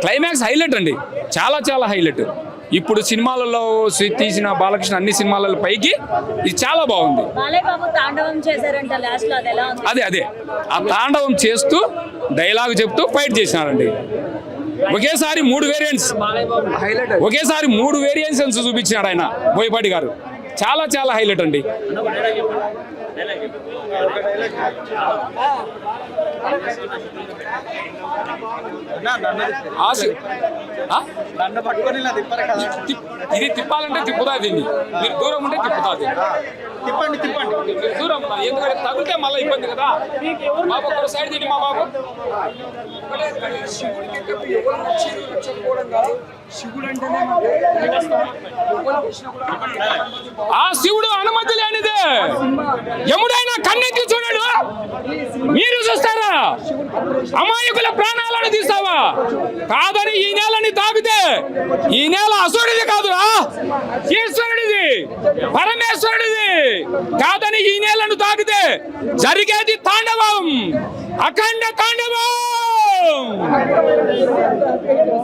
Climax highlight అండి, చాలా చాలా హైలైట్. ఇప్పుడు సినిమాలలో తీసిన బాలకృష్ణ అన్ని సినిమాల పైకి ఇది చాలా బాగుంది. అదే ఆ తాండవం చేస్తూ డైలాగ్ చెప్తూ ఫైట్ చేసినారండి. ఒకేసారి 3 వేరియంట్స్ చూపించినాడు ఆయన బోయపాటి గారు. చాలా చాలా హైలైట్ అండి. ఇది తిప్పాలంటే తిప్పుతా, దీన్ని మీరు దూరం ఉంటే తిప్పుతుంది. దూరం ఎందుకంటే తగిలితే మళ్ళీ ఇబ్బంది కదా. బాబు ఒక సైడ్ తిని మా బాబు. ఆ శివుడు అనుమతి లేనిదే ఎముడైనా కన్నెత్తి చూడడు. మీరు చూస్తారా? అమాయకుల ప్రాణాలను తీస్తావా? కాదని ఈ నేలని తాకితే ఈ నేల అసురుడిది కాదురా, ఈశ్వరుడిది, పరమేశ్వరుడిది. కాదని ఈ నేలను తాకితే జరిగేది తాండవం, అఖండ తాండవం.